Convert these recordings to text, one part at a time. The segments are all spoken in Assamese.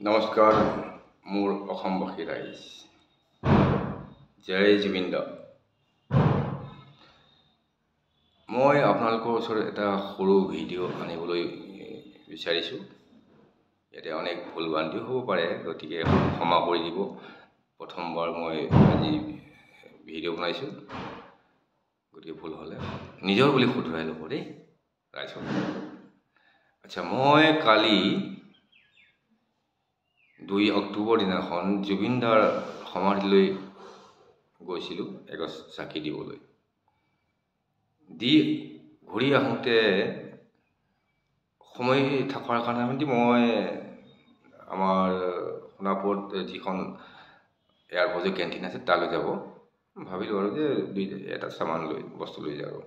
নমস্কাৰ মোৰ অসমবাসী ৰাইজ জয় জুবিন দা মই আপোনালোকৰ ওচৰত এটা সৰু ভিডিঅ' আনিবলৈ বিচাৰিছোঁ ইয়াতে অনেক ভুলভ্ৰান্তি হ'ব পাৰে গতিকে ক্ষমা কৰি দিব প্ৰথমবাৰ মই আজি ভিডিঅ' বনাইছোঁ গতিকে ভুল হ'লে নিজৰ বুলি শুধৰাই ল'ব দেই ৰাইজক আচ্ছা মই কালি 2 অক্টোবৰ দিনাখন জুবিন দাৰ সমাধিলৈ গৈছিলোঁ এগছ চাকি দিবলৈ দি ঘূৰি আহোঁতে সময় থকাৰ কাৰণে মই আমাৰ সোণাপুৰত যিখন এয়াৰপৰ্টৰ কেণ্টিন আছে তালৈ যাব ভাবিলোঁ আৰু যে এটা সামান বস্তু লৈ যাওঁ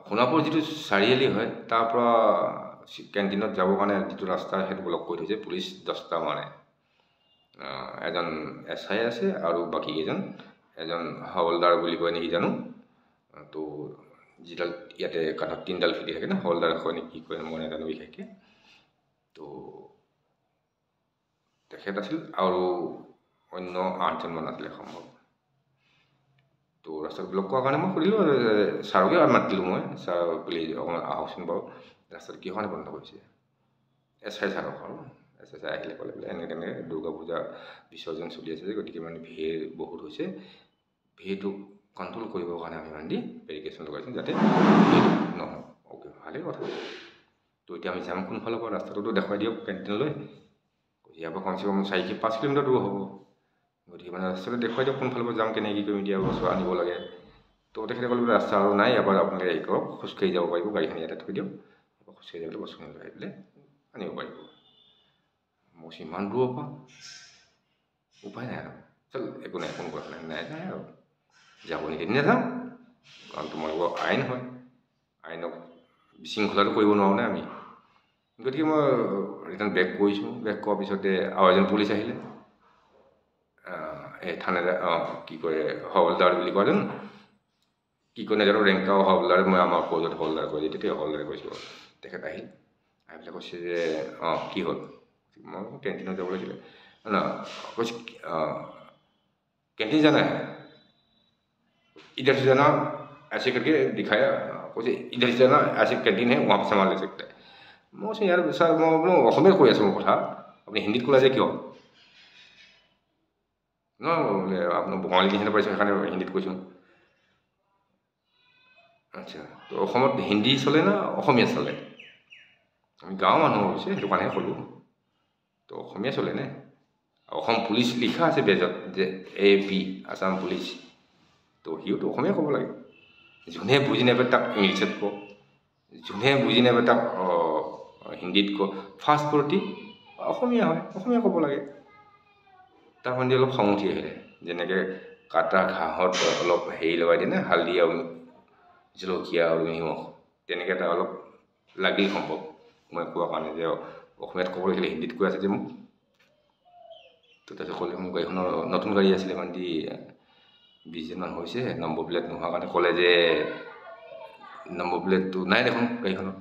সোণাপুৰ যিটো চাৰিআলি হয় তাৰ পৰা কেণ্টিনত যাবৰ কাৰণে যিটো ৰাস্তা সেইটো ব্লক কৰি থৈছে পুলিচ 10টা মানে এজন SI আছে আৰু বাকী কেইজন এজন হাৱলদাৰ বুলি কয় নেকি জানো তো যিডাল ইয়াতে কাঠত 3ডাল ফিটি থাকে না হাৱলদাৰ কয় নেকি কি কয় মই নাজানো বিশেষকৈ তো তেখেত আছিল আৰু অন্য 8জন মান আছিলে সম্ভৱ তো ৰাস্তাত ব্লক কৰাৰ কাৰণে মই সুধিলোঁ ছাৰকে মাত দিলোঁ মই ছাৰ প্লিজ অকণমান আহকচোন বাৰু ৰাস্তাত কিহৰ কাৰণে বন্ধ কৰিছে SI ছাৰক আৰু SI ছাৰ আহিলে ক'লে বোলে এনেকৈ তেনেকৈ দুৰ্গা পূজা বিসৰ্জন চলি আছে যে গতিকে মানে ভিৰ বহুত হৈছে ভিৰটো কণ্ট্ৰল কৰিবৰ কাৰণে আমি মানে বেৰিকেশ্যন লগাইছোঁ যাতে নহয় অ'কে ভালেই কথা তো এতিয়া আমি যাম কোনফালৰ পৰা ৰাস্তাটোতো দেখুৱাই দিয়ক কেণ্টিনলৈ ইয়াৰ পৰা কমচে কম 4-5 কিলোমিটাৰ দূৰ হ'ব গতিকে মানে ৰাস্তাটো দেখুৱাই দিয়ক কোনফালৰ পৰা যাম কেনেকৈ কি কৰিম এতিয়া বস্তু আনিব লাগে তো তেখেতে ক'লে বোলে ৰাস্তা আৰু নাই ইয়াৰ পৰা আপোনালোকে হেৰি কৰক খোজকাঢ়ি যাব পাৰিব গাড়ীখন ইয়াতে থৈ দিয়ক খোজকাঢ়ি যাবলৈ বস্তুখিনি লৈ আহিলে আনিব পাৰিব মই ইমান দূৰৰ পৰা উপায় নাই আৰু চল একো নাই ফোন কৰা নাই আৰু যাব নেকি নাযাম কাৰণ তোমালোকৰ আইন হয় আইনক বিশৃংখলাটো কৰিব নোৱাৰোঁ নে আমি গতিকে মই ৰিটাৰ্ণ বেক কৰিছোঁ বেক কৰাৰ পিছতে আৰু এজন পুলিচ আহিলে এই থানাদাৰ কি কয় হাৱলদাৰ বুলি কয়জন কি কয় নাজানো ৰেংকা হাৱলদাৰ মই আমাৰ কলেজত হাৱলদাৰ কয় তেতিয়া হাৱলদাৰে কৈছোঁ তেখেত আহিল আহি পেলাই কৈছে যে কি হ'ল मैं कैंटीन में जब ना कुछ कैंटीन जाना है इधर से जाना ऐसे करके दिखाया कुछ इधर से जाना ऐसे कैंटीन है वहाँ पर सामान ले सकते हैं मैं यार सर मैं बोलो अहमेर कोई ऐसा कथा अपनी हिंदी को लाजे क्यों न आपने बंगाली निचिना पाइছে এখানে হিন্দিত কৈছোঁ আচ্ছা তো অসমত হিন্দি চলে না অসমীয়া চলে আমি গাঁৱৰ মানুহ হৈছে সেইটো কাৰণেহে ক'লোঁ তো অসমীয়া চলে নে অসম পুলিচ লিখা আছে বেজত যে AP আসাম পুলিচ তো সিওতো অসমীয়া ক'ব লাগে যোনে বুজি নাপায় তাক ইংলিছত কওঁ যোনে বুজি নাপায় তাক হিন্দীত কওঁ ফাৰ্ষ্ট প্ৰতি অসমীয়া হয় অসমীয়া ক'ব লাগে তাৰ মানে অলপ খং উঠি আহিলে যেনেকৈ কাটা ঘাঁহত অলপ হেৰি লগাই দিয়ে না হালধি আৰু জলকীয়া আৰু নিমখ তেনেকৈ এটা অলপ লাগিল সম্ভৱ মই কোৱা কাৰণে যে অসমীয়াত ক'ব লাগিলে হিন্দীত কৈ আছে যে মোক তো তাৰপিছত ক'লে মোৰ গাড়ীখনৰ নতুন গাড়ী আছিলে মানে 20 দিনমান হৈছে নম্বৰ প্লেট নোহোৱাৰ কাৰণে ক'লে যে নম্বৰ প্লেটটো নাই দেখোন গাড়ীখনত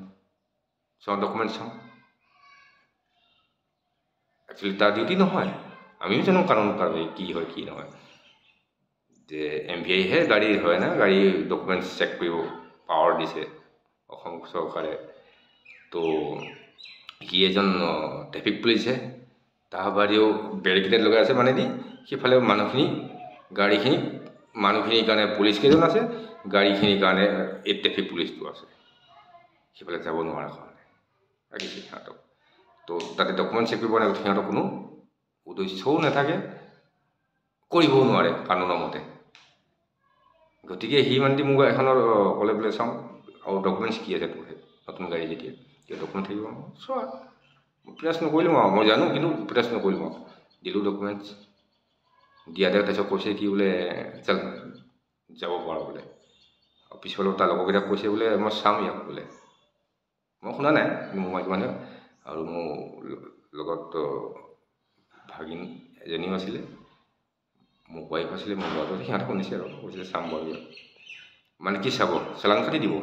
চাওঁ ডকুমেণ্ট চাওঁ একচুৱেলি তাৰ ডিউটি নহয় আমিও জানো কানুন কাৰবাই কি হয় কি নহয় যে MVI হে গাড়ী হয় না গাড়ী ডকুমেণ্টছ চেক কৰিব পাৱাৰ দিছে অসম চৰকাৰে তো সি এজন ট্ৰেফিক পুলিচহে তাৰ বাদেও বেৰিকেড লগাই আছে মানে দি সিফালে মানুহখিনি গাড়ীখিনি মানুহখিনিৰ কাৰণে পুলিচ কেইজন আছে গাড়ীখিনিৰ কাৰণে এই ট্ৰেফিক পুলিচটো আছে সিফালে যাব নোৱাৰা কাৰণে ৰাখিছে সিহঁতক তো তাতে ডকুমেণ্ট চেক কৰিব নোৱাৰে সিহঁতৰ কোনো উদ্দেশ্যও নাথাকে কৰিবও নোৱাৰে কানুনৰ মতে গতিকে সি মানে মোক এখনৰ ক'লে বোলে চাওঁ আৰু ডকুমেণ্টছ কি আছে তোৰ নতুন গাড়ী যেতিয়া কিয় ডকুমেণ্ট থাকিব চোৱা প্ৰেছ নকৰিলোঁ আৰু মই জানো কিন্তু প্ৰেছ নকৰিলোঁ আৰু দিলোঁ ডকুমেণ্টছ দিয়াতে তাৰপিছত কৈছে কি বোলে চাল যাব পাৰ বোলে আৰু পিছফালে তাৰ লগৰকেইটাক কৈছে বোলে মই চাম ইয়াক বোলে মই শুনা নাই মোৰ মাইকী মানুহ আৰু মোৰ লগত ভাগিন এজনীও আছিলে মোৰ ৱাইফ আছিলে মোৰ ল'ৰাটো সিহঁতে শুনিছে আৰু কৈছে চাম বাৰু ইয়াক মানে কি চাব চালান কাটি দিব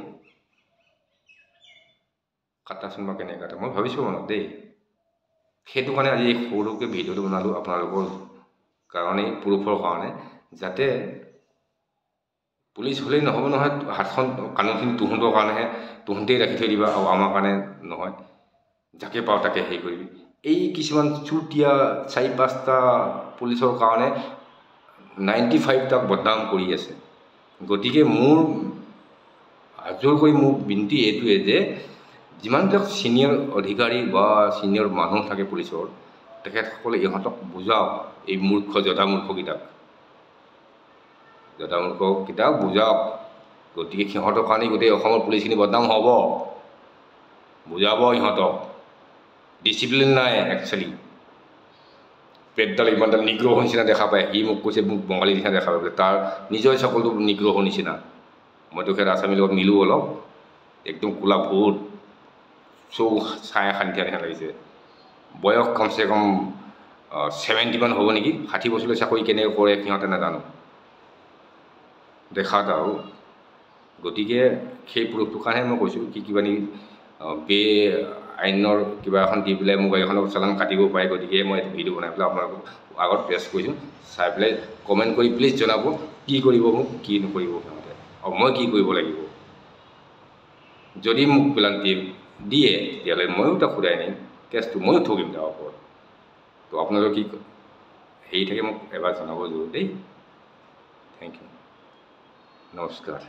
কাটাচোন বা কেনেকৈ কাটে মই ভাবিছোঁ মনত দেই সেইটো কাৰণে আজি এই সৰুকৈ ভিডিঅ'টো বনালোঁ আপোনালোকৰ কাৰণে, প্ৰুফৰ কাৰণে, যাতে পুলিচ হ'লেই নহ'ব নহয়, হাতখন কানুনখিনি তহঁতৰ কাৰণেহে, তহঁতেই ৰাখি থৈ দিবা আৰু আমাৰ কাৰণে নহয়, যাকে পাওঁ তাকে হেৰি কৰিবি। এই কিছুমান চুতীয়া 4-5টা পুলিচৰ কাৰণে 95টাক বদনাম কৰি আছে। গতিকে মোৰ আজোৰ কৰি মোৰ বিনতি এইটোৱে যে যিমানবিলাক ছিনিয়ৰ অধিকাৰী বা ছিনিয়ৰ মানুহ থাকে পুলিচৰ, তেখেতসকলে ইহঁতক বুজাওক, এই মূৰ্খ জদামূৰ্খকেইটাক বুজাওক। গতিকে সিহঁতৰ কাৰণেই গোটেই অসমৰ পুলিচখিনি বদনাম হ'ব। বুজাব ইহঁতক, ডিচিপ্লিন নাই একচুৱেলি। পেটডাল ইমানডাল নিগ্ৰহৰ নিচিনা দেখা পায়। সি মোক কৈছে মোক বঙালী নিচিনা দেখা পায় বোলে, তাৰ নিজৰ চকুলটো নিগ্ৰহৰ নিচিনা। মইতো সেই আছামীৰ লগত মিলোঁ অলপ, একদম ক'লা ভূত, চৌ চাই শান্তি নিচিনা লাগিছে। বয়স কমচে কম 70 হ'ব নেকি। 60 বছৰলৈ চাকৰি কেনেকৈ কৰে সিহঁতে নাজানো, দেখাত আৰু। গতিকে সেই প্ৰুফটোৰ কাৰণেহে মই কৈছোঁ, কিবা নেকি বে আইনৰ কিবা এখন দি পেলাই মোৰ গাড়ীখনৰ চালান কাটিব পাৰে। গতিকে মই এইটো ভিডিঅ' বনাই পেলাই আপোনালোকক আগত পেছ কৰিছোঁ। চাই পেলাই কমেণ্ট কৰি প্লিজ জনাব কি কৰিব মোক, কি নকৰিব সিহঁতে, আৰু মই কি কৰিব লাগিব। যদি মোক পেনাল্টি দিয়ে তেতিয়াহ'লে ময়ো তাক সোধাই নিম, কেছটো ময়ো ঠগিম তাৰ ওপৰত। তো আপোনালোকে কি হেৰি থাকে মোক এবাৰ জনাব জৰুৰ দেই। থেংক ইউ, নমস্কাৰ।